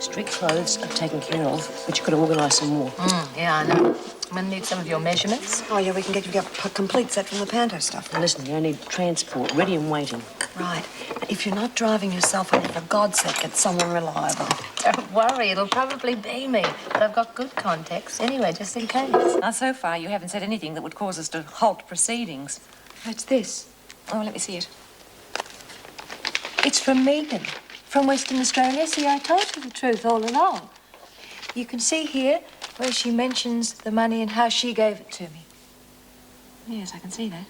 Street clothes are taken care of, but you've got to organise some more. Yeah, I know. I'm going to need some of your measurements. Oh, yeah, we can get you a complete set from the Panto stuff. Now, listen, you only need transport, ready and waiting. Right. If you're not driving yourself, only for God's sake, get someone reliable. Don't worry, it'll probably be me. But I've got good contacts anyway, just in case. Now, so far, you haven't said anything that would cause us to halt proceedings. What's this? Oh, let me see it. It's from Megan, from Western Australia. See, I told you the truth all along. You can see here where she mentions the money and how she gave it to me. Yes, I can see that.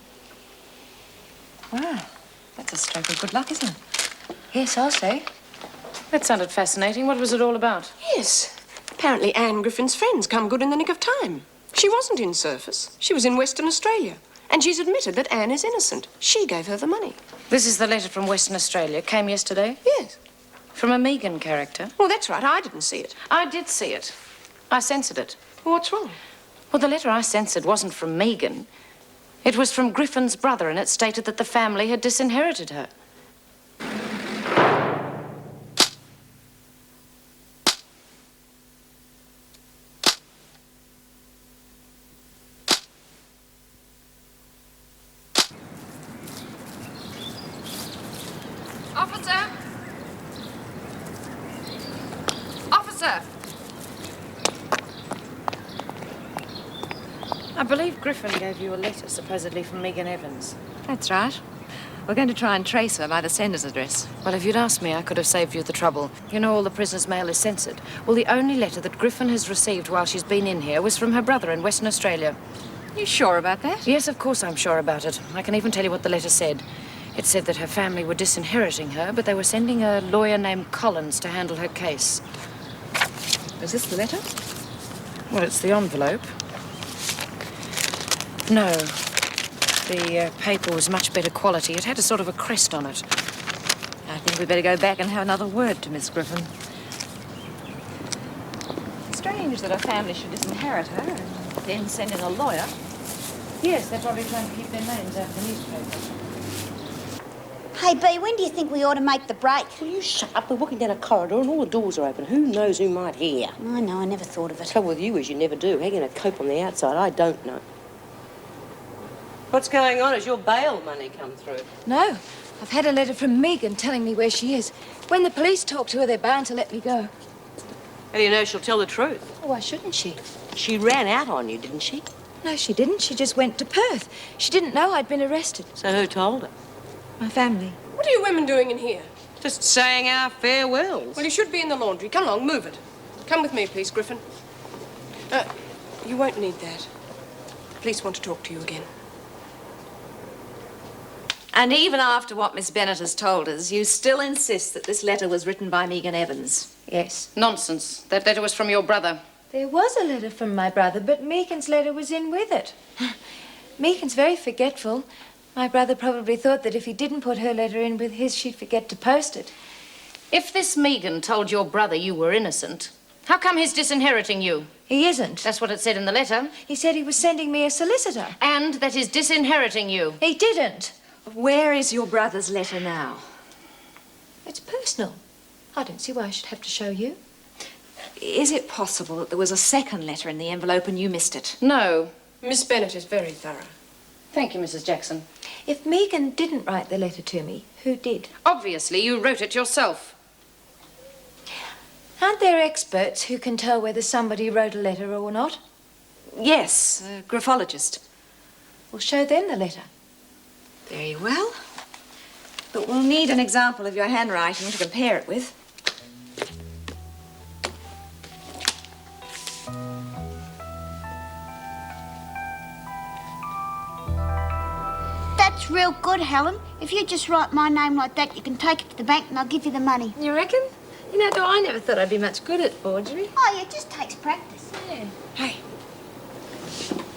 Wow, that's a stroke of good luck, isn't it? Yes, I'll say. That sounded fascinating. What was it all about? Yes. Apparently Anne Griffin's friends come good in the nick of time. She wasn't in Surface. She was in Western Australia. And she's admitted that Anne is innocent. She gave her the money. This is the letter from Western Australia. Came yesterday? Yes. From a Megan character? Well, that's right. I didn't see it. I did see it. I censored it. Well, what's wrong? Well, the letter I censored wasn't from Megan. It was from Griffin's brother, and it stated that the family had disinherited her. Officer! Officer! I believe Griffin gave you a letter, supposedly from Megan Evans. That's right. We're going to try and trace her by the sender's address. Well, if you'd asked me, I could have saved you the trouble. You know, all the prisoner's mail is censored. Well, the only letter that Griffin has received while she's been in here was from her brother in Western Australia. You sure about that? Yes, of course I'm sure about it. I can even tell you what the letter said. It said that her family were disinheriting her, but they were sending a lawyer named Collins to handle her case. Is this the letter? Well, it's the envelope. No. The paper was much better quality. It had a sort of a crest on it. I think we'd better go back and have another word to Miss Griffin. Strange that her family should disinherit her and then send in a lawyer. Yes, they're probably trying to keep their names out of the newspapers. Hey, Bea, when do you think we ought to make the break? Will you shut up? We're walking down a corridor and all the doors are open. Who knows who might hear? I know, I never thought of it. The trouble with you is you never do. How are you going to cope on the outside? I don't know. What's going on? Has your bail money come through? No, I've had a letter from Megan telling me where she is. When the police talk to her, they're bound to let me go. How do you know she'll tell the truth? Oh, why shouldn't she? She ran out on you, didn't she? No, she didn't. She just went to Perth. She didn't know I'd been arrested. So who told her? My family. What are you women doing in here? Just saying our farewells. Well, you should be in the laundry. Come along, move it. Come with me, please, Griffin. You won't need that. The police want to talk to you again. And even after what Miss Bennett has told us, you still insist that this letter was written by Megan Evans? Yes. Nonsense. That letter was from your brother. There was a letter from my brother, but Megan's letter was in with it. Megan's very forgetful. My brother probably thought that if he didn't put her letter in with his, she'd forget to post it. If this Megan told your brother you were innocent, how come he's disinheriting you? He isn't. That's what it said in the letter. He said he was sending me a solicitor. And that he's disinheriting you. He didn't. Where is your brother's letter now? It's personal. I don't see why I should have to show you. Is it possible that there was a second letter in the envelope and you missed it? No. Miss Bennett is very thorough. Thank you, Mrs. Jackson. If Megan didn't write the letter to me, who did? Obviously, you wrote it yourself. Aren't there experts who can tell whether somebody wrote a letter or not? Yes, a graphologist. Well, show them the letter. Very well. But we'll need an example of your handwriting to compare it with. That's real good, Helen. If you just write my name like that, you can take it to the bank and I'll give you the money. You reckon? You know, I never thought I'd be much good at forgery. Oh, yeah, it just takes practice. Yeah. Hey.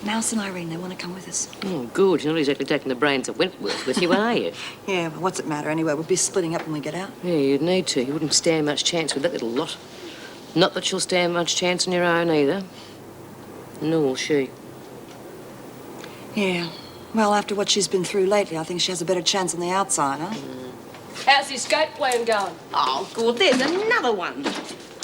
Mouse and Irene, they want to come with us. Oh, good. You're not exactly taking the brains of Wentworth with you, are you? Yeah, well, what's it matter anyway? We'll be splitting up when we get out. Yeah, you'd need to. You wouldn't stand much chance with that little lot. Not that you'll stand much chance on your own either. Nor will she. Yeah. Well, after what she's been through lately, I think she has a better chance on the outside, huh? How's the escape plan going? Oh, good. There's another one.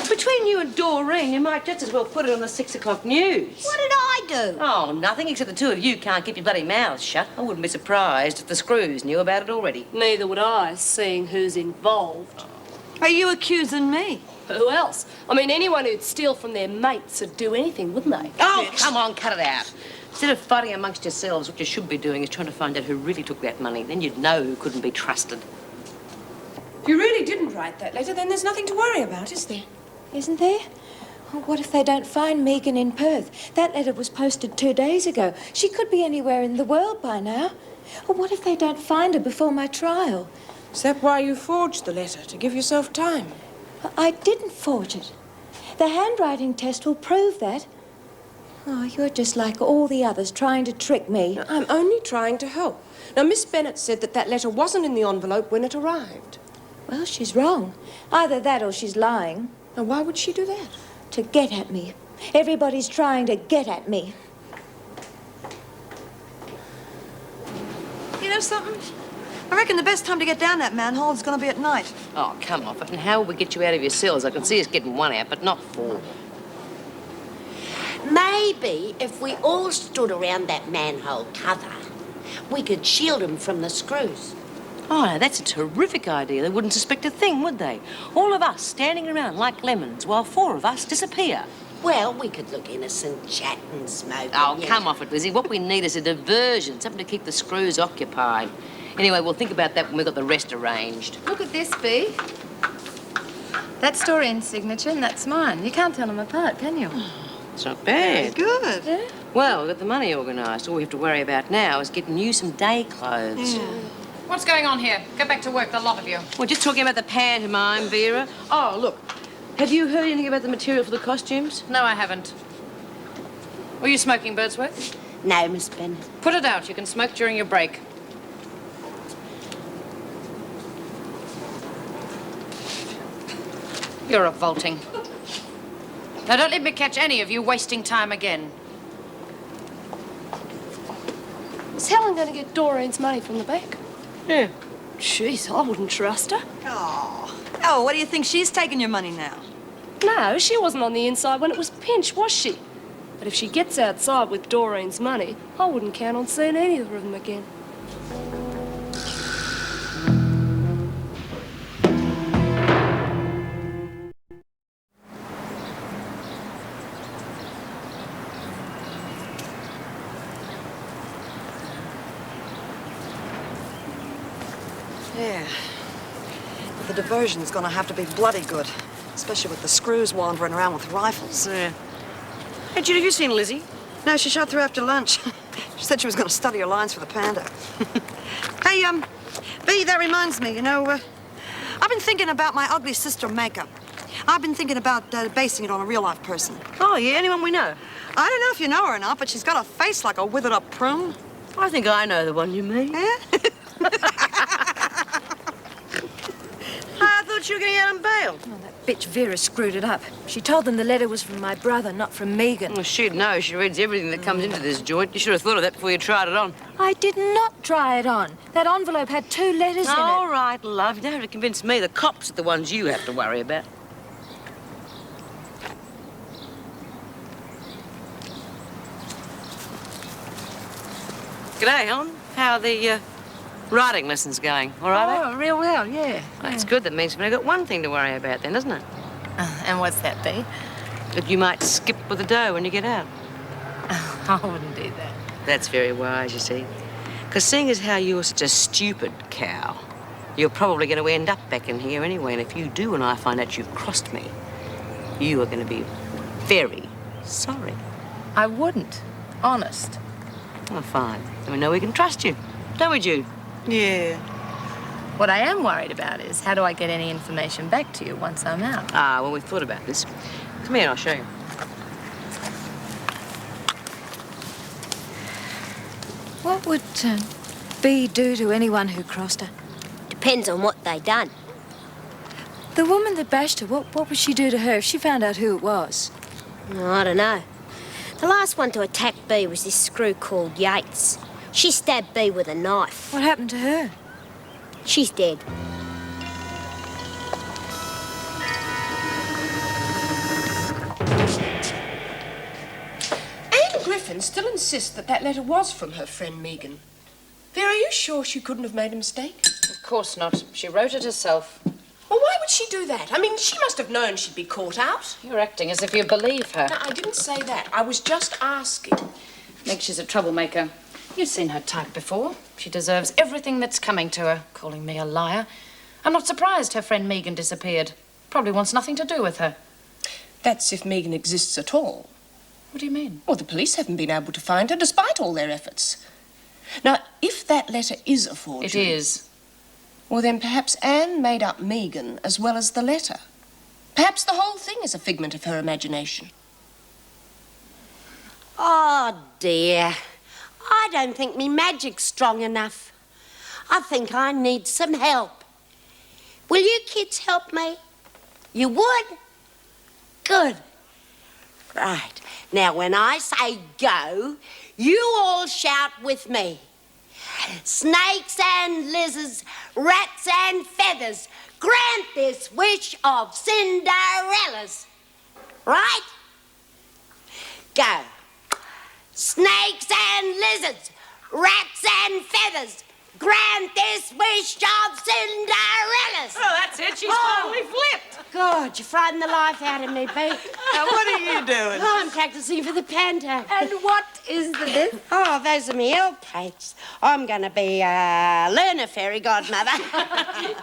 Between you and Doreen, you might just as well put it on the 6 o'clock news. What did I do? Oh, nothing, except the two of you can't keep your bloody mouths shut. I wouldn't be surprised if the Screws knew about it already. Neither would I, seeing who's involved. Are you accusing me? Who else? I mean, anyone who'd steal from their mates would do anything, wouldn't they? Oh, come on, cut it out. Instead of fighting amongst yourselves, what you should be doing is trying to find out who really took that money. Then you'd know who couldn't be trusted. If you really didn't write that letter, then there's nothing to worry about, is there? Isn't there? Oh, what if they don't find Megan in Perth? That letter was posted 2 days ago. She could be anywhere in the world by now. Or what if they don't find her before my trial? Is that why you forged the letter, to give yourself time? I didn't forge it. The handwriting test will prove that. Oh, you're just like all the others, trying to trick me. I'm only trying to help. Now, Miss Bennett said that letter wasn't in the envelope when it arrived. Well, she's wrong. Either that or she's lying. Now, why would she do that? To get at me. Everybody's trying to get at me. You know something? I reckon the best time to get down that manhole is going to be at night. Oh, come off it. And how will we get you out of your cells? I can see us getting 1 out, but not 4. Maybe if we all stood around that manhole cover, we could shield them from the Screws. Oh, now, that's a terrific idea. They wouldn't suspect a thing, would they? All of us standing around like lemons while 4 of us disappear. Well, we could look innocent, chat and smoke. Oh, come off it, Lizzie. What we need is a diversion, something to keep the Screws occupied. Anyway, we'll think about that when we've got the rest arranged. Look at this, Bea. That's Doreen's signature and that's mine. You can't tell them apart, can you? It's not bad. Good. Yeah? Well, we've got the money organised. All we have to worry about now is getting you some day clothes. What's going on here? Get back to work, the lot of you. We're just talking about the pantomime, Vera. Oh, look. Have you heard anything about the material for the costumes? No, I haven't. Were you smoking, Birdsworth? No, Miss Bennett. Put it out. You can smoke during your break. You're revolting. Now, don't let me catch any of you wasting time again. Is Helen going to get Doreen's money from the bank? Yeah. Jeez, I wouldn't trust her. Oh, what do you think? She's taking your money now. No, she wasn't on the inside when it was pinched, was she? But if she gets outside with Doreen's money, I wouldn't count on seeing either of them again. Yeah. The diversion's going to have to be bloody good, especially with the Screws wandering around with rifles. Yeah. Hey, Judy, have you seen Lizzie? No, she shot through after lunch. She said she was going to study her lines for the panda. Hey, Bea, that reminds me, you know, I've been thinking about my ugly sister makeup. I've been thinking about basing it on a real-life person. Oh, yeah, anyone we know? I don't know if you know her or not, but she's got a face like a withered-up prune. I think I know the one you mean. Yeah? I thought you were getting out on bail. Oh, that bitch Vera screwed it up. She told them the letter was from my brother, not from Megan. Well, she'd know. She reads everything that comes into this joint. You should have thought of that before you tried it on. I did not try it on. That envelope had 2 letters in it. All right, love. You don't have to convince me. The cops are the ones you have to worry about. G'day, Helen. How are the writing lessons going? All right, eh? Oh, real well, yeah. That's good. That means we've only got one thing to worry about then, doesn't it? And what's that, Bea? That you might skip with the dough when you get out. I wouldn't do that. That's very wise, you see. Because seeing as how you're such a stupid cow, you're probably going to end up back in here anyway. And if you do and I find out you've crossed me, you are going to be very sorry. I wouldn't. Honest. Oh, fine. Then we know we can trust you. Don't we, Jude? Yeah. What I am worried about is how do I get any information back to you once I'm out? Ah, well, we've thought about this. Come here and I'll show you. What would Bea do to anyone who crossed her? Depends on what they done. The woman that bashed her, what would she do to her if she found out who it was? Oh, I don't know. The last one to attack Bea was this screw called Yates. She stabbed Bea with a knife. What happened to her? She's dead. Megan still insists that that letter was from her friend Megan. Vera, are you sure she couldn't have made a mistake? Of course not. She wrote it herself. Well, why would she do that? I mean, she must have known she'd be caught out. You're acting as if you believe her. No, I didn't say that. I was just asking. Meg, she's a troublemaker. You've seen her type before. She deserves everything that's coming to her, calling me a liar. I'm not surprised her friend Megan disappeared. Probably wants nothing to do with her. That's if Megan exists at all. What do you mean? Well, the police haven't been able to find her, despite all their efforts. Now, if that letter is a forgery... It is. Well, then perhaps Anne made up Megan as well as the letter. Perhaps the whole thing is a figment of her imagination. Oh, dear. I don't think me magic's strong enough. I think I need some help. Will you kids help me? You would? Good. Right. Now, when I say go, you all shout with me. Snakes and lizards, rats and feathers, grant this wish of Cinderella's. Right? Go. Snakes and lizards, rats and feathers, grant this wish of Cinderella's. Oh, that's it. She's finally flipped. God, you frightened the life out of me, Bea. Now, what are you doing? Oh, I'm practicing for the panto. And what is this? Oh, those are me L plates. I'm going to be a learner fairy godmother.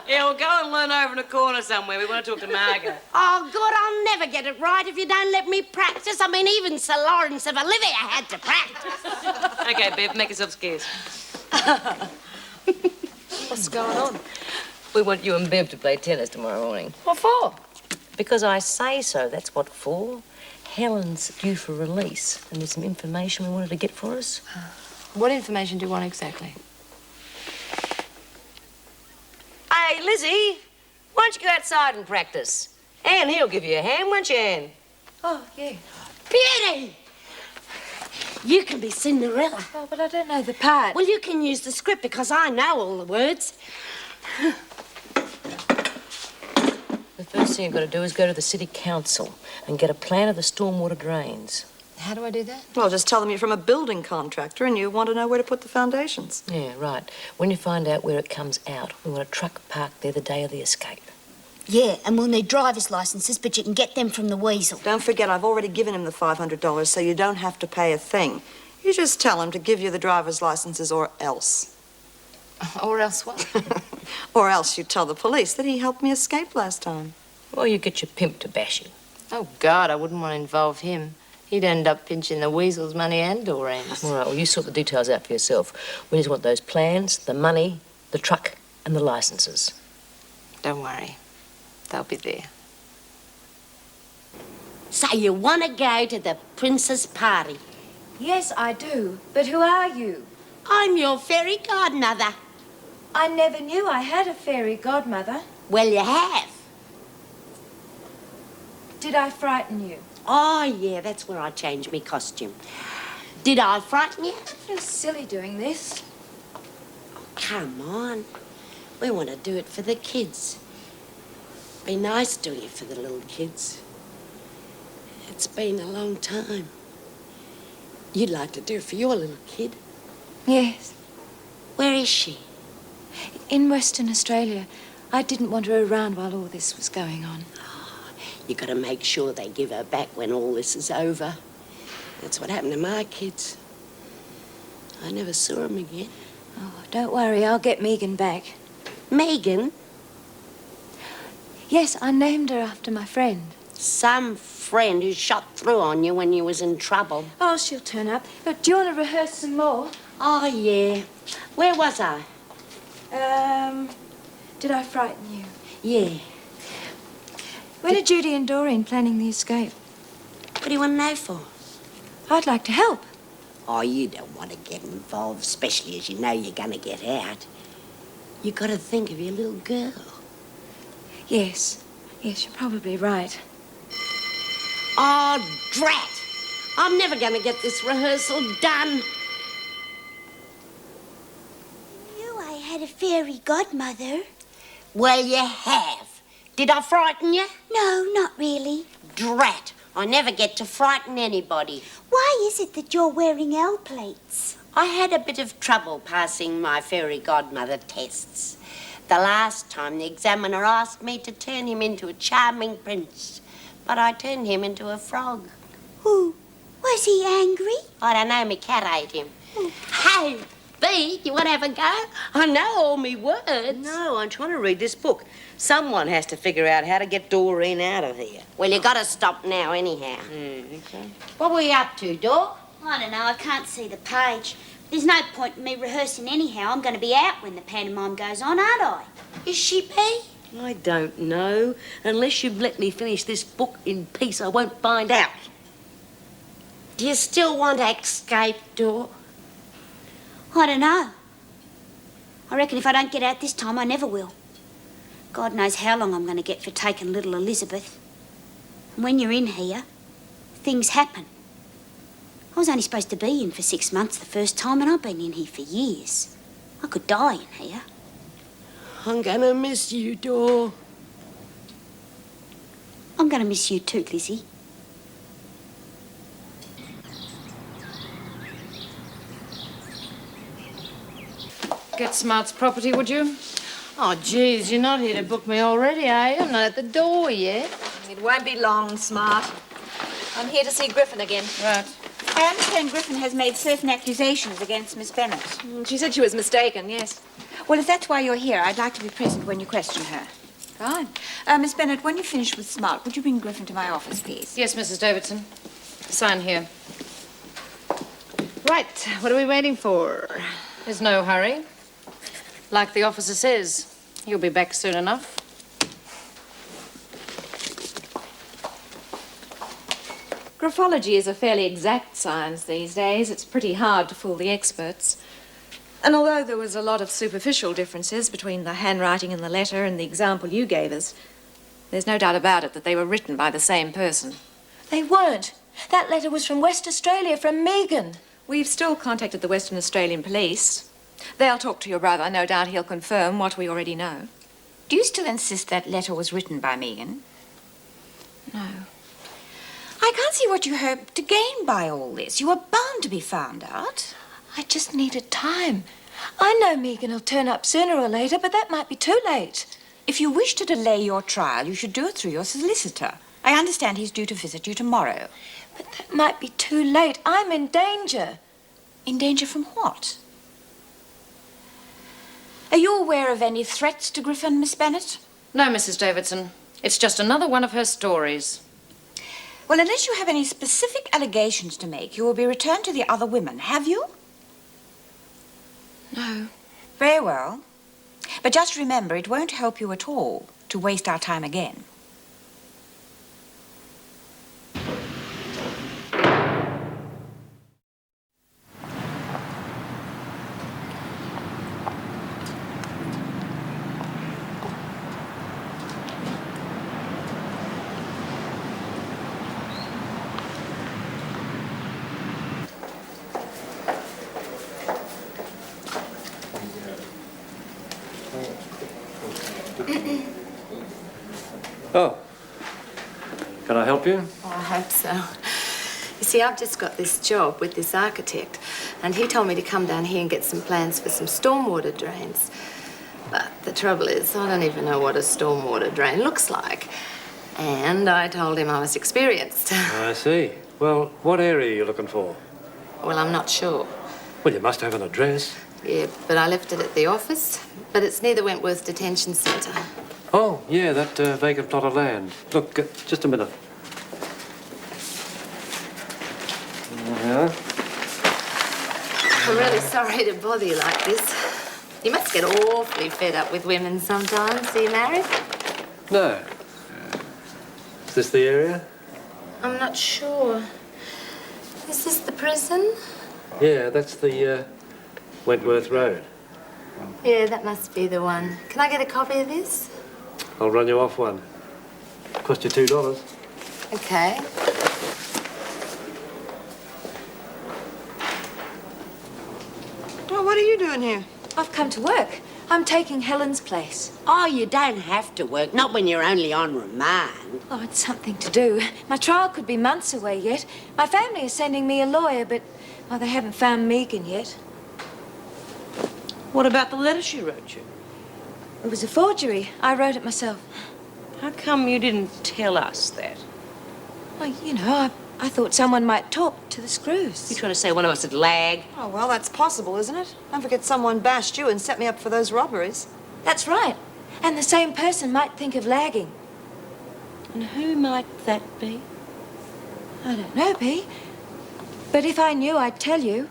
Yeah, well, go and learn over in a corner somewhere. We want to talk to Margaret. Oh, good, I'll never get it right if you don't let me practice. I mean, even Sir Lawrence of Olivia had to practice. Okay, Bev, make yourself scarce. What's going on? We want you and Bev to play tennis tomorrow morning. What for? Because I say so, that's what for. Helen's due for release, and there's some information we wanted to get for us. What information do you want exactly? Hey, Lizzie, why don't you go outside and practice? Anne, he'll give you a hand, won't you, Anne? Oh, yeah. Beauty! You can be Cinderella. Oh, but I don't know the part. Well, you can use the script because I know all the words. The first thing you've got to do is go to the city council and get a plan of the stormwater drains. How do I do that? Well, just tell them you're from a building contractor and you want to know where to put the foundations. Yeah, right. When you find out where it comes out, we want a truck parked there the day of the escape. Yeah, and we'll need driver's licenses, but you can get them from the Weasel. Don't forget, I've already given him the $500, so you don't have to pay a thing. You just tell him to give you the driver's licenses or else. Or else what? Or else you tell the police that he helped me escape last time. Or you get your pimp to bash you. Oh, God, I wouldn't want to involve him. He'd end up pinching the Weasel's money and Doreen's. All right, well, you sort the details out for yourself. We just want those plans, the money, the truck, and the licenses. Don't worry. They'll be there. So you want to go to the princess party? Yes, I do. But who are you? I'm your fairy godmother. I never knew I had a fairy godmother. Well, you have. Did I frighten you? Oh, yeah, that's where I changed me costume. Did I frighten you? I feel silly doing this. Come on. We want to do it for the kids. Be nice doing it for the little kids. It's been a long time. You'd like to do it for your little kid. Yes. Where is she? In Western Australia. I didn't want her around while all this was going on. You got to make sure they give her back when all this is over. That's what happened to my kids. I never saw them again. Oh, don't worry. I'll get Megan back. Megan? Yes, I named her after my friend. Some friend who shot through on you when you was in trouble. Oh, she'll turn up. But do you want to rehearse some more? Oh, yeah. Where was I? Did I frighten you? Yeah. When are Judy and Doreen planning the escape? What do you want to know for? I'd like to help. Oh, you don't want to get involved, especially as you know you're going to get out. You got to think of your little girl. Yes. Yes, you're probably right. Oh, drat! I'm never going to get this rehearsal done. Knew I had a fairy godmother. Well, you have. Did I frighten you? No, not really. Drat! I never get to frighten anybody. Why is it that you're wearing L plates? I had a bit of trouble passing my fairy godmother tests. The last time the examiner asked me to turn him into a charming prince, but I turned him into a frog. Ooh, was he angry? I don't know, me cat ate him. Hey, B, you want to have a go? I know all me words. No, I'm trying to read this book. Someone has to figure out how to get Doreen out of here. Well, you got to stop now anyhow. Think so? What were you up to, Dor? I don't know, I can't see the page. There's no point in me rehearsing anyhow. I'm going to be out when the pantomime goes on, aren't I? Is she B? I don't know. Unless you've let me finish this book in peace, I won't find out. Do you still want to escape, Dor? I don't know. I reckon if I don't get out this time, I never will. God knows how long I'm going to get for taking little Elizabeth. And when you're in here, things happen. I was only supposed to be in for 6 months the first time, and I've been in here for years. I could die in here. I'm gonna miss you, Dor. I'm going to miss you too, Lizzie. Get Smart's property, would you? Oh, geez, you're not here to book me already, are you? I'm not at the door yet. It won't be long, Smart. I'm here to see Griffin again. Right. I understand Griffin has made certain accusations against Miss Bennett. She said she was mistaken, yes. Well, if that's why you're here, I'd like to be present when you question her. Fine. Miss Bennett, when you finish with Smart, would you bring Griffin to my office, please? Yes, Mrs. Davidson. Sign here. Right, what are we waiting for? There's no hurry. Like the officer says, you'll be back soon enough. Graphology is a fairly exact science these days. It's pretty hard to fool the experts. And although there was a lot of superficial differences between the handwriting in the letter and the example you gave us, there's no doubt about it that they were written by the same person. They weren't. That letter was from West Australia, from Megan. We've still contacted the Western Australian Police. They'll talk to your brother. No doubt he'll confirm what we already know. Do you still insist that letter was written by Megan? No. I can't see what you hope to gain by all this. You are bound to be found out. I just needed time. I know Megan will turn up sooner or later, but that might be too late. If you wish to delay your trial, you should do it through your solicitor. I understand he's due to visit you tomorrow. But that might be too late. I'm in danger. In danger from what? Are you aware of any threats to Griffin, Miss Bennett? No, Mrs. Davidson. It's just another one of her stories. Well, unless you have any specific allegations to make, you will be returned to the other women. Have you? No. Very well. But just remember, it won't help you at all to waste our time again. Oh. Can I help you? Oh, I hope so. You see, I've just got this job with this architect, and he told me to come down here and get some plans for some stormwater drains. But the trouble is, I don't even know what a stormwater drain looks like. And I told him I was experienced. I see. Well, what area are you looking for? Well, I'm not sure. Well, you must have an address. Yeah, but I left it at the office. But it's near the Wentworth Detention Centre. Oh, yeah, that vacant plot of land. Look, just a minute. Yeah. I'm really sorry to bother you like this. You must get awfully fed up with women sometimes. Are you married? No. Is this the area? I'm not sure. Is this the prison? Yeah, that's the Wentworth Road. Yeah, that must be the one. Can I get a copy of this? I'll run you off one. Cost you $2. Okay. Well, what are you doing here? I've come to work. I'm taking Helen's place. Oh, you don't have to work, not when you're only on remand. Oh, it's something to do. My trial could be months away yet. My family is sending me a lawyer, but they haven't found Megan yet. What about the letter she wrote you? It was a forgery. I wrote it myself. How come you didn't tell us that? Well, you know, I thought someone might talk to the Screws. You trying to say one of us had lag? Oh, well, that's possible, isn't it? Don't forget someone bashed you and set me up for those robberies. That's right. And the same person might think of lagging. And who might that be? I don't know, Bea. But if I knew, I'd tell you.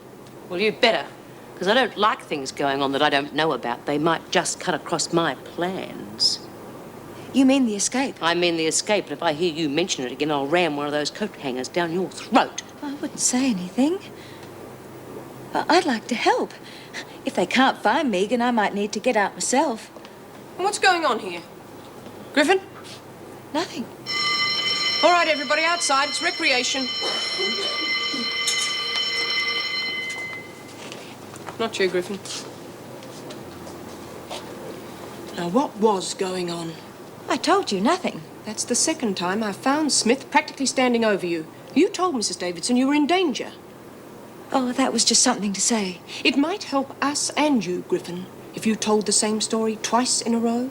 Well, you better. Because I don't like things going on that I don't know about. They might just cut across my plans. You mean the escape? I mean the escape, and if I hear you mention it again, I'll ram one of those coat hangers down your throat. I wouldn't say anything. But I'd like to help. If they can't find Megan, I might need to get out myself. What's going on here? Griffin? Nothing. All right, everybody, outside. It's recreation. Not you, Griffin. Now, what was going on? I told you nothing. That's the second time I've found Smith practically standing over you. You told Mrs. Davidson you were in danger. Oh, that was just something to say. It might help us and you, Griffin, if you told the same story twice in a row.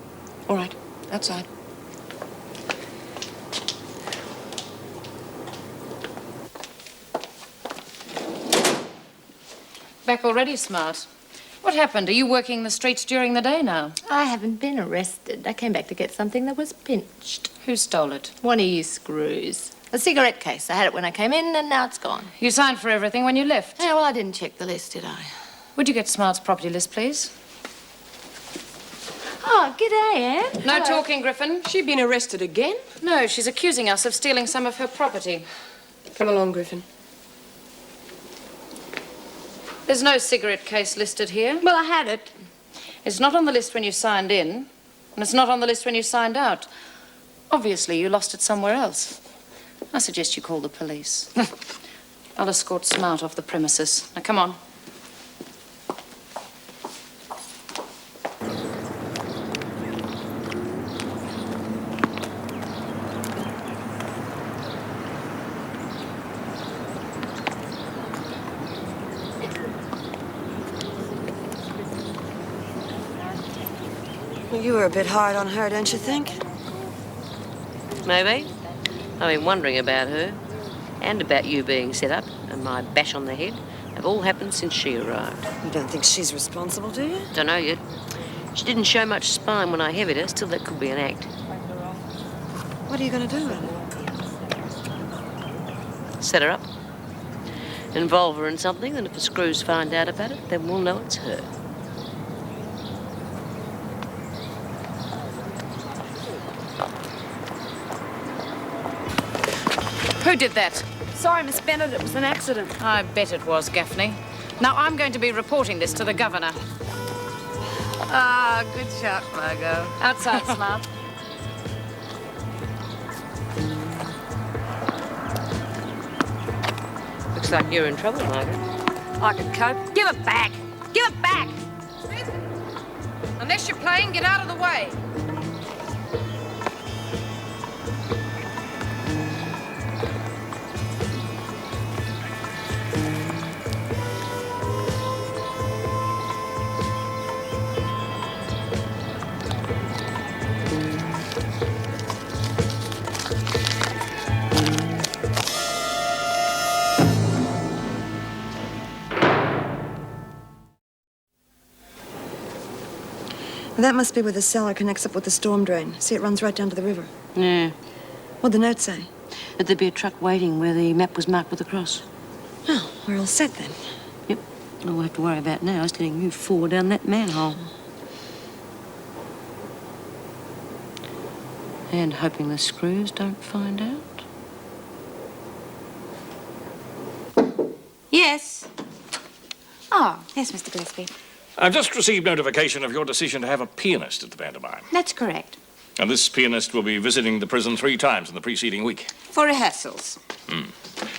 All right, outside. Back already, Smart. What happened? Are you working the streets during the day now? I haven't been arrested. I came back to get something that was pinched. Who stole it? One of you Screws. A cigarette case. I had it when I came in, and now it's gone. You signed for everything when you left. Yeah, well, I didn't check the list, did I? Would you get Smart's property list, please? Oh, g'day, Anne. No talking, Griffin. She been arrested again? No, she's accusing us of stealing some of her property. Come along, Griffin. There's no cigarette case listed here. Well, I had it. It's not on the list when you signed in, and it's not on the list when you signed out. Obviously, you lost it somewhere else. I suggest you call the police. I'll escort Smart off the premises. Now, come on. Well, you were a bit hard on her, don't you think? Maybe. I've been wondering about her. And about you being set up and my bash on the head. Have all happened since she arrived. You don't think she's responsible, do you? Don't know yet. She didn't show much spine when I heavied her. Still, that could be an act. What are you going to do with her? Set her up. Involve her in something, and if the Screws find out about it, then we'll know it's her. Who did that? Sorry, Miss Bennett, it was an accident. I bet it was, Gaffney. Now, I'm going to be reporting this to the governor. Ah, good shot, Margot. Outside, Smart. Looks like you're in trouble, Margaret. I could cope. Give it back! Give it back! Unless you're playing, get out of the way. That must be where the cellar connects up with the storm drain. See, it runs right down to the river. Yeah. What'd the note say? That there'd be a truck waiting where the map was marked with a cross. Oh, we're all set then. Yep. All we have to worry about now is getting you four down that manhole. And hoping the Screws don't find out. Yes. Oh, yes, Mr. Gillespie. I've just received notification of your decision to have a pianist at the pantomime. That's correct. And this pianist will be visiting the prison 3 times in the preceding week. For rehearsals. Do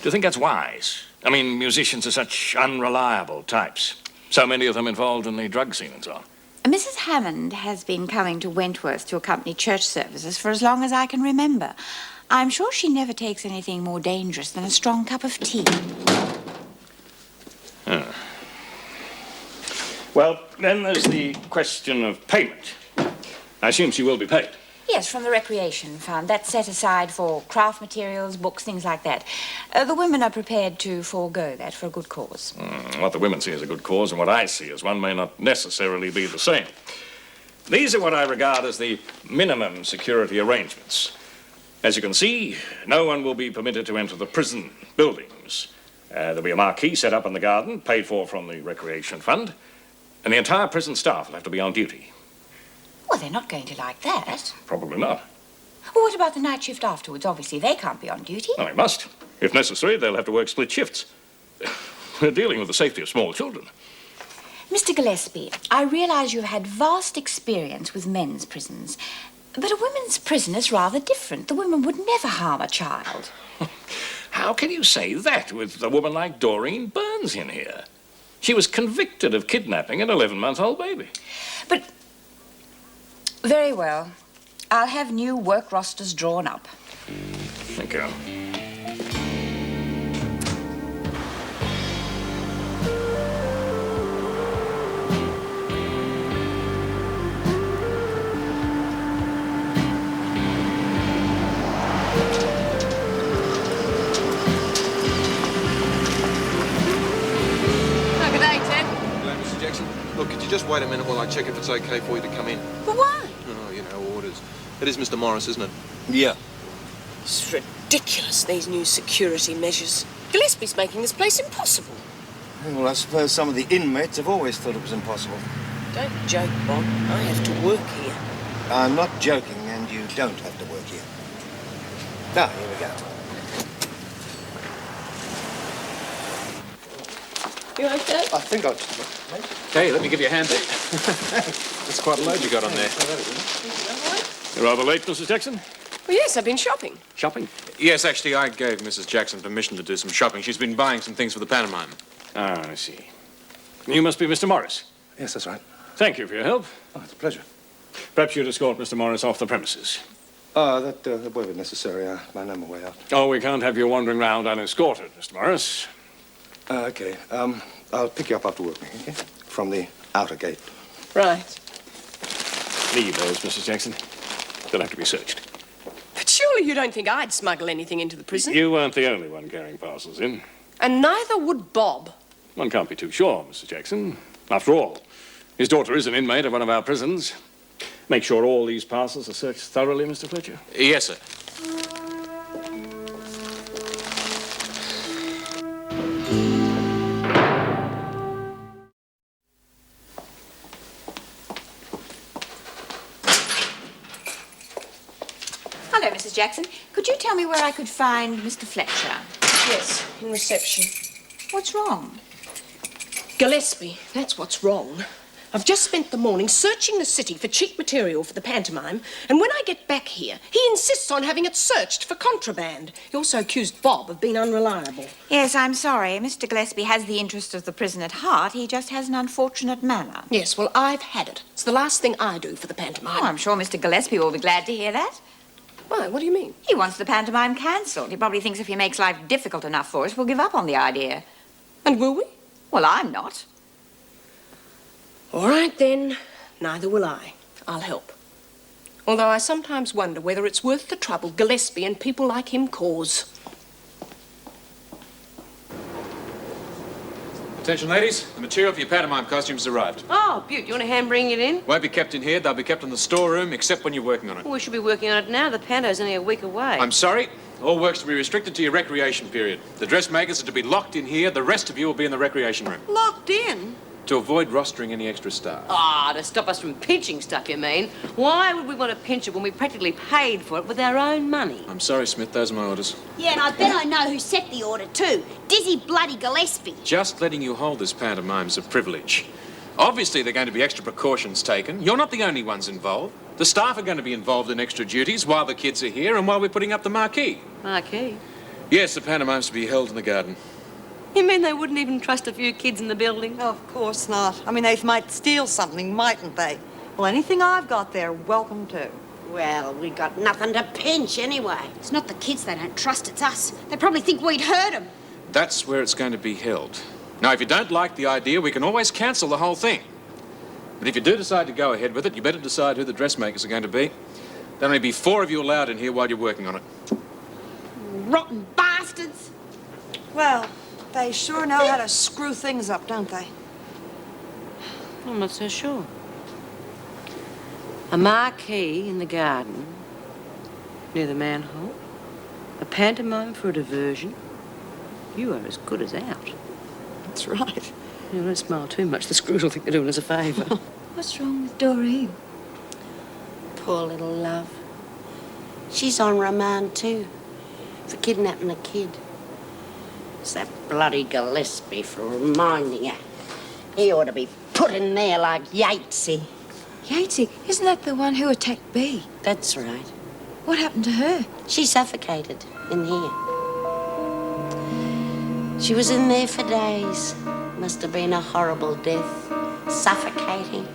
you think that's wise? I mean, musicians are such unreliable types. So many of them involved in the drug scene and so on. Mrs. Hammond has been coming to Wentworth to accompany church services for as long as I can remember. I'm sure she never takes anything more dangerous than a strong cup of tea. Well, then there's the question of payment. I assume she will be paid. Yes, from the recreation fund. That's set aside for craft materials, books, things like that. The women are prepared to forego that for a good cause. What the women see as a good cause and what I see as one may not necessarily be the same. These are what I regard as the minimum security arrangements. As you can see, no one will be permitted to enter the prison buildings. There'll be a marquee set up in the garden, paid for from the recreation fund, and the entire prison staff will have to be on duty. Well, they're not going to like that. Probably not. Well, what about the night shift afterwards? Obviously, they can't be on duty. Well, they must. If necessary, they'll have to work split shifts. We're dealing with the safety of small children. Mr. Gillespie, I realize you've had vast experience with men's prisons, but a women's prison is rather different. The women would never harm a child. How can you say that with a woman like Doreen Burns in here? She was convicted of kidnapping an 11-month-old baby. But, very well. I'll have new work rosters drawn up. Thank you. Look, could you just wait a minute while I check if it's okay for you to come in? But why? Oh, you know, orders. It is Mr. Morris, isn't it? Yeah. It's ridiculous, these new security measures. Gillespie's making this place impossible. Well, I suppose some of the inmates have always thought it was impossible. Don't joke, Bob. I have to work here. I'm not joking, and you don't have to work here. Now, here we go. You okay? I think I'll just... Hey, let me give you a hand there. That's quite a load you got on there. You're rather late, Mrs. Jackson. Well, yes, I've been shopping. Shopping? Yes, actually, I gave Mrs. Jackson permission to do some shopping. She's been buying some things for the pantomime. Ah, I see. You must be Mr. Morris. Yes, that's right. Thank you for your help. Oh, it's a pleasure. Perhaps you'd escort Mr. Morris off the premises. That won't be necessary. I know my way out. Oh, we can't have you wandering round unescorted, Mr. Morris. Okay. I'll pick you up after work, okay? From the outer gate. Right. Leave those, Mrs. Jackson. They'll have to be searched. But surely you don't think I'd smuggle anything into the prison? You weren't the only one carrying parcels in. And neither would Bob. One can't be too sure, Mrs. Jackson. After all, his daughter is an inmate of one of our prisons. Make sure all these parcels are searched thoroughly, Mr. Fletcher. Yes, sir. Hello, Mrs. Jackson. Could you tell me where I could find Mr. Fletcher? Yes, in reception. What's wrong? Gillespie, that's what's wrong. I've just spent the morning searching the city for cheap material for the pantomime, and when I get back here, he insists on having it searched for contraband. He also accused Bob of being unreliable. Yes, I'm sorry. Mr. Gillespie has the interest of the prison at heart. He just has an unfortunate manner. Yes, well, I've had it. It's the last thing I do for the pantomime. Oh, I'm sure Mr. Gillespie will be glad to hear that. Why, what do you mean? He wants the pantomime cancelled. He probably thinks if he makes life difficult enough for us, we'll give up on the idea. And will we? Well, I'm not. All right, then. Neither will I. I'll help. Although I sometimes wonder whether it's worth the trouble Gillespie and people like him cause. Attention, ladies. The material for your pantomime costumes has arrived. Oh, Butte, you want a hand bringing it in? Won't be kept in here. They'll be kept in the storeroom, except when you're working on it. Well, we should be working on it now. The panto's only a week away. I'm sorry. All work's to be restricted to your recreation period. The dressmakers are to be locked in here. The rest of you will be in the recreation room. Locked in? To avoid rostering any extra staff. Ah, to stop us from pinching stuff, you mean? Why would we want to pinch it when we practically paid for it with our own money? I'm sorry, Smith. Those are my orders. Yeah, and I bet I know who set the order too. Dizzy bloody Gillespie. Just letting you hold this pantomime's a privilege. Obviously, there are going to be extra precautions taken. You're not the only ones involved. The staff are going to be involved in extra duties while the kids are here and while we're putting up the marquee. Marquee? Yes, the pantomime's to be held in the garden. You mean they wouldn't even trust a few kids in the building? Of course not. I mean, they might steal something, mightn't they? Well, anything I've got, they're welcome to. Well, we got nothing to pinch anyway. It's not the kids they don't trust, it's us. They probably think we'd hurt them. That's where it's going to be held. Now, if you don't like the idea, we can always cancel the whole thing. But if you do decide to go ahead with it, you better decide who the dressmakers are going to be. There'll only be 4 of you allowed in here while you're working on it. Rotten bastards! Well, they sure know how to screw things up, don't they? I'm not so sure. A marquee in the garden, near the manhole, a pantomime for a diversion. You are as good as out. That's right. You don't smile too much. The screws will think they're doing us a favour. What's wrong with Doreen? Poor little love. She's on remand too, for kidnapping a kid. It's that bloody Gillespie for reminding her. He ought to be put in there like Yatesy. Yatesy? Isn't that the one who attacked Bea? That's right. What happened to her? She suffocated in here. She was in there for days. Must have been a horrible death. Suffocating,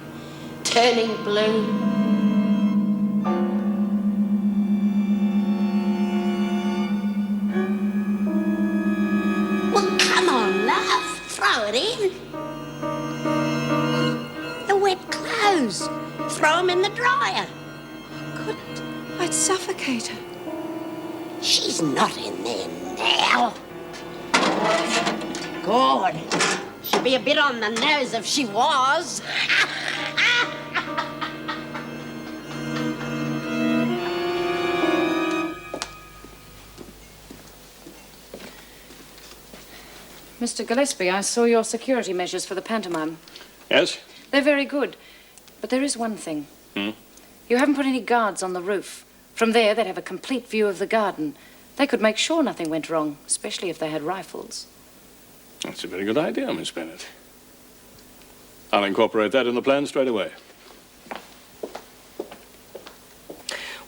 turning blue. Well, come on, love. Throw it in. The wet clothes. Throw them in the dryer. I couldn't. I'd suffocate her. She's not in there now. God, she'd be a bit on the nose if she was. Mr. Gillespie, I saw your security measures for the pantomime. Yes? They're very good. But there is one thing. You haven't put any guards on the roof. From there, they'd have a complete view of the garden. They could make sure nothing went wrong, especially if they had rifles. That's a very good idea, Miss Bennett. I'll incorporate that in the plan straight away.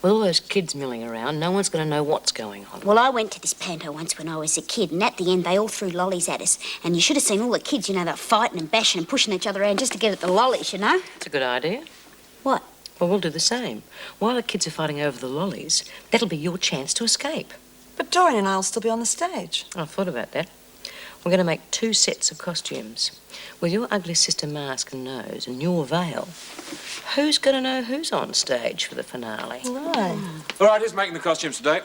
With all those kids milling around, no one's going to know what's going on. Well, I went to this panto once when I was a kid, and at the end, they all threw lollies at us. And you should have seen all the kids, you know, they're fighting and bashing and pushing each other around just to get at the lollies, you know? It's a good idea. What? Well, we'll do the same. While the kids are fighting over the lollies, that'll be your chance to escape. But Dorian and I'll still be on the stage. I thought about that. We're going to make 2 sets of costumes. With your ugly sister mask and nose and your veil, who's going to know who's on stage for the finale? Right. All right, who's making the costumes today?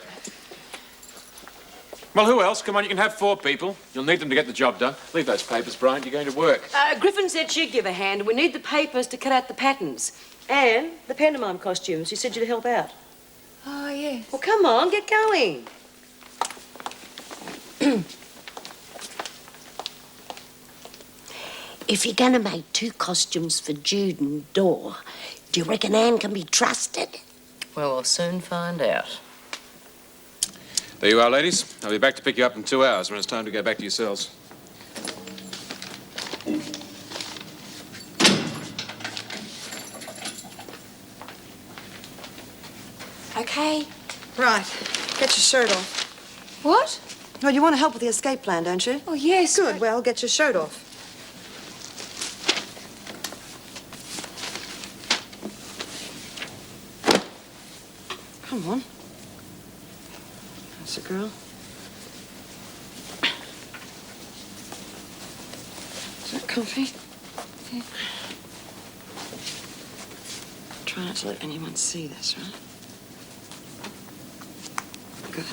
Well, who else? Come on, you can have 4 people. You'll need them to get the job done. Leave those papers, Brian. You're going to work. Griffin said she'd give a hand. We need the papers to cut out the patterns. And the pantomime costumes. She said you'd help out. Oh, yes. Well, come on, get going. If you're going to make 2 costumes for Jude and Dor, do you reckon Anne can be trusted? Well, we'll soon find out. There you are, ladies. I'll be back to pick you up in 2 hours when it's time to go back to your cells. Okay. Right. Get your shirt off. What? Well, you want to help with the escape plan, don't you? Oh, yes. Good. Well, get your shirt off. Come on. That's a girl. Is that comfy? Yeah. Try not to let anyone see this, right? Good.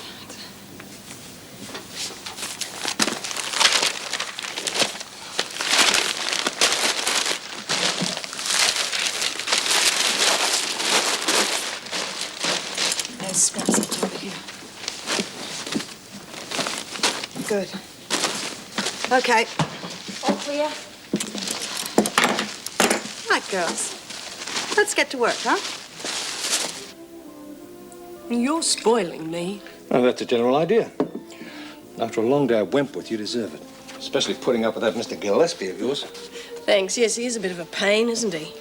There's scraps left over here. Good. Okay. All clear? Right, girls. Let's get to work, huh? You're spoiling me. Oh, that's a general idea. After a long day at Wentworth, you deserve it. Especially putting up with that Mr. Gillespie of yours. Thanks. Yes, he is a bit of a pain, isn't he?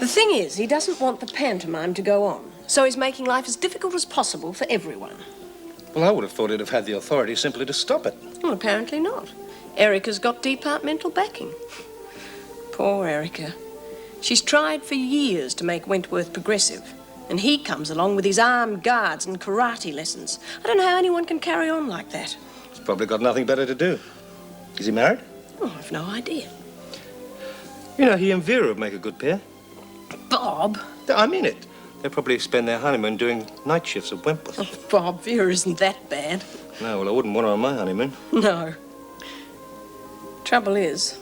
The thing is, he doesn't want the pantomime to go on, so he's making life as difficult as possible for everyone. Well, I would have thought he'd have had the authority simply to stop it. Well, apparently not. Erica's got departmental backing. Poor Erica. She's tried for years to make Wentworth progressive, And he comes along with his armed guards and karate lessons. I don't know how anyone can carry on like that. He's probably got nothing better to do. Is he married? Oh, I've no idea. You know, he and Vera would make a good pair. Bob? I mean it. They'll probably spend their honeymoon doing night shifts at Wentworth. Oh, Bob, Vera isn't that bad. No, well, I wouldn't want her on my honeymoon. No. Trouble is,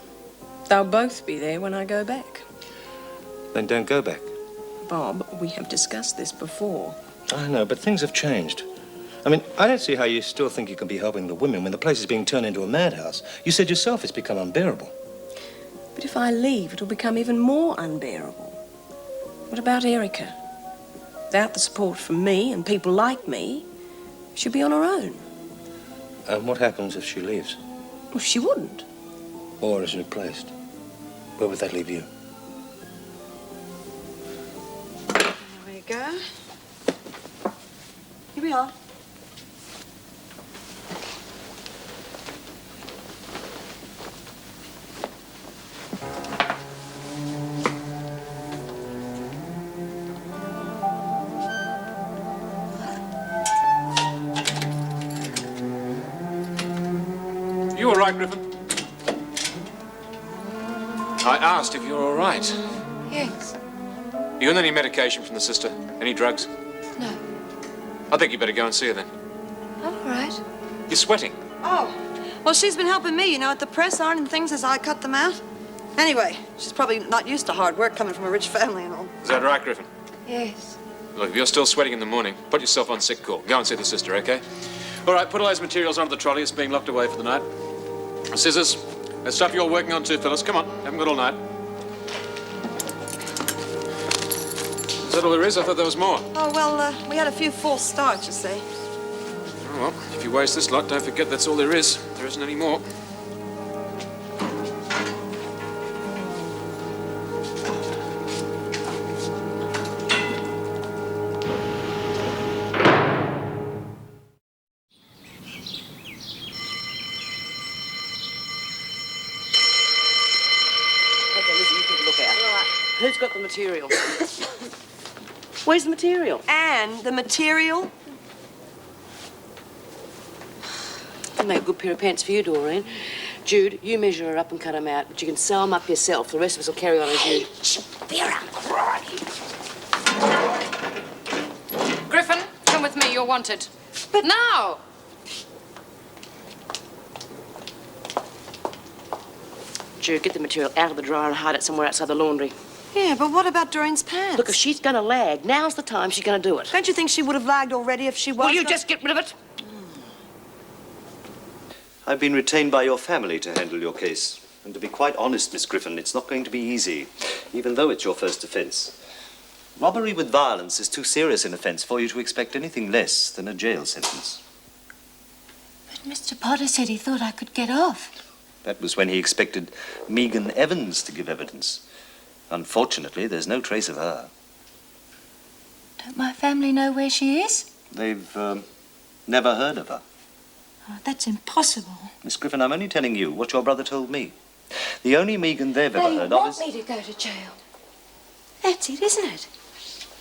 they'll both be there when I go back. Then don't go back. Bob, we have discussed this before. I know, but things have changed. I mean, I don't see how you still think you can be helping the women when the place is being turned into a madhouse. You said yourself it's become unbearable. But if I leave, it'll become even more unbearable. What about Erica? Without the support from me and people like me, she'll be on her own. And what happens if she leaves? Well, she wouldn't. Or is replaced? Where would that leave you? There we go. Here we are. You all right, Griffin? I asked if you're all right. Yes. You on any medication from the sister? Any drugs? No. I think you better go and see her then. I'm all right. You're sweating. Oh, well, she's been helping me, you know, at the press iron and things as I cut them out. Anyway, she's probably not used to hard work coming from a rich family and all. Is that right, Griffin? Yes. Look, if you're still sweating in the morning, put yourself on sick call. Go and see the sister, okay? All right, put all those materials onto the trolley. It's being locked away for the night. Scissors. That stuff you're working on too, Phyllis. Come on. Haven't got all night. Is that all there is? I thought there was more. Oh, well, we had a few false starts, you see. Oh, well, if you waste this lot, don't forget that's all there is. There isn't any more. Who's got the material? Where's the material? And the material? I'll make a good pair of pants for you, Doreen. Jude, you measure her up and cut them out, but you can sew them up yourself. The rest of us will carry on as you. Vera, Griffin, come with me. You're wanted. But now! Jude, get the material out of the dryer and hide it somewhere outside the laundry. Yeah, but what about Doreen's pants? Look, if she's going to lag, now's the time she's going to do it. Don't you think she would have lagged already if she was? Will you just get rid of it? I've been retained by your family to handle your case. And to be quite honest, Miss Griffin, it's not going to be easy, even though it's your first offence. Robbery with violence is too serious an offence for you to expect anything less than a jail sentence. But Mr. Potter said he thought I could get off. That was when he expected Megan Evans to give evidence. Unfortunately, there's no trace of her. Don't my family know where she is? They've never heard of her. Oh, that's impossible. Miss Griffin, I'm only telling you what your brother told me. The only Megan they've ever heard of is... They want me to go to jail. That's it, isn't it?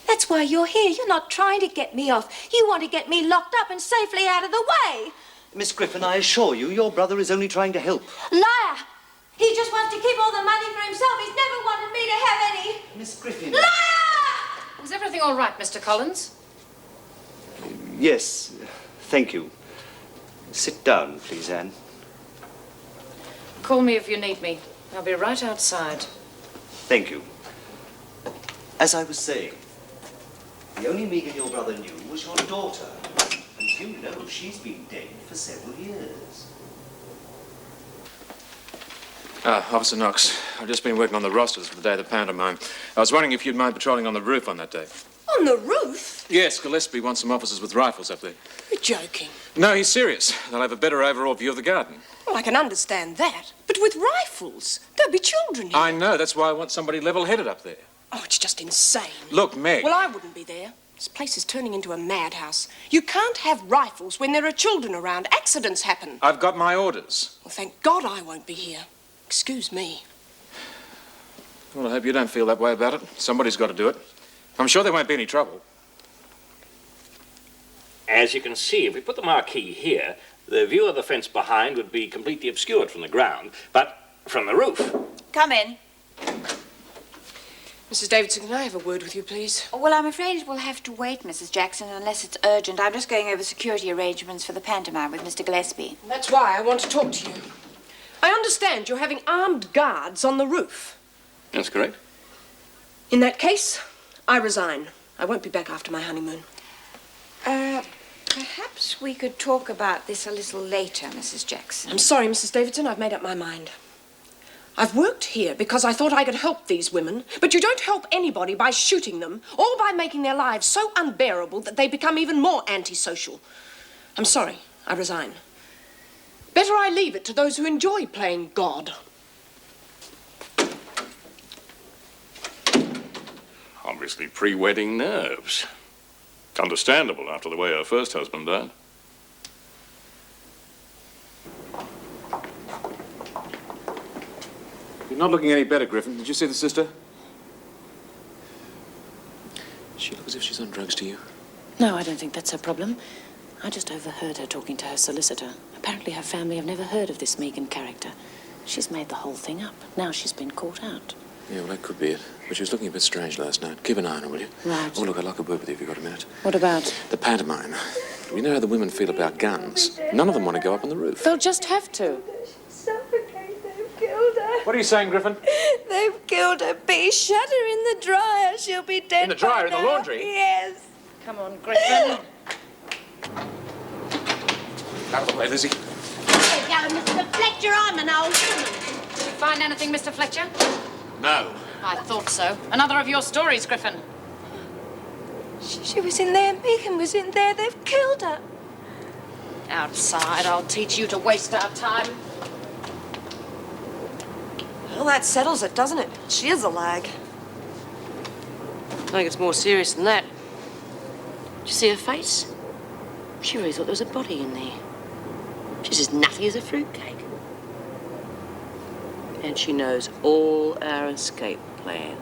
That's why you're here. You're not trying to get me off. You want to get me locked up and safely out of the way. Miss Griffin, I assure you, your brother is only trying to help. Liar! He just wants to keep all the money for himself. He's never wanted me to have any. Miss Griffin... Is everything all right, Mr. Collins? Yes, thank you. Sit down, please, Anne. Call me if you need me. I'll be right outside. Thank you. As I was saying, the only Megan your brother knew was your daughter. And you know she's been dead for several years. Officer Knox, I've just been working on the rosters for the day of the pantomime. I was wondering if you'd mind patrolling on the roof on that day. On the roof? Yes, Gillespie wants some officers with rifles up there. You're joking. No, he's serious. They'll have a better overall view of the garden. Well, I can understand that. But with rifles, there'll be children here. I know. That's why I want somebody level-headed up there. Oh, it's just insane. Look, Meg. Well, I wouldn't be there. This place is turning into a madhouse. You can't have rifles when there are children around. Accidents happen. I've got my orders. Well, thank God I won't be here. Excuse me. Well, I hope you don't feel that way about it. Somebody's got to do it. I'm sure there won't be any trouble. As you can see, if we put the marquee here, the view of the fence behind would be completely obscured from the ground, but from the roof. Come in. Mrs. Davidson, can I have a word with you, please? Well, I'm afraid it will have to wait, Mrs. Jackson, unless it's urgent. I'm just going over security arrangements for the pantomime with Mr. Gillespie. That's why I want to talk to you. I understand you're having armed guards on the roof. That's correct. In that case, I resign. I won't be back after my honeymoon. Perhaps we could talk about this a little later, Mrs. Jackson. I'm sorry, Mrs. Davidson, I've made up my mind. I've worked here because I thought I could help these women, but you don't help anybody by shooting them or by making their lives so unbearable that they become even more antisocial. I'm sorry, I resign. Better I leave it to those who enjoy playing God. Obviously pre-wedding nerves. Understandable after the way her first husband died. You're not looking any better, Griffin. Did you see the sister? Does she look as if she's on drugs to you? No, I don't think that's her problem. I just overheard her talking to her solicitor. Apparently her family have never heard of this Megan character. She's made the whole thing up. Now she's been caught out. Yeah, well, that could be it. But she was looking a bit strange last night. Keep an eye on her, will you? Right. Oh, look, I'd like a word with you if you've got a minute. What about? The pantomime. We know how the women feel about guns. None of them want to go up on the roof. They'll just have to. They've killed her. What are you saying, Griffin? They've killed her, Bee. Shut her in the dryer. She'll be dead. In the dryer, by in the now. laundry? Yes. Come on, Griffin. Out of the way, Lizzie. There you go, Mr. Fletcher. I'm an old woman. Did you find anything, Mr. Fletcher? No. I thought so. Another of your stories, Griffin. She was in there. Megan was in there. They've killed her. Outside, I'll teach you to waste our time. Well, that settles it, doesn't it? She is a lag. I think it's more serious than that. Did you see her face? She really thought there was a body in there. She's as nutty as a fruitcake. And she knows all our escape plans.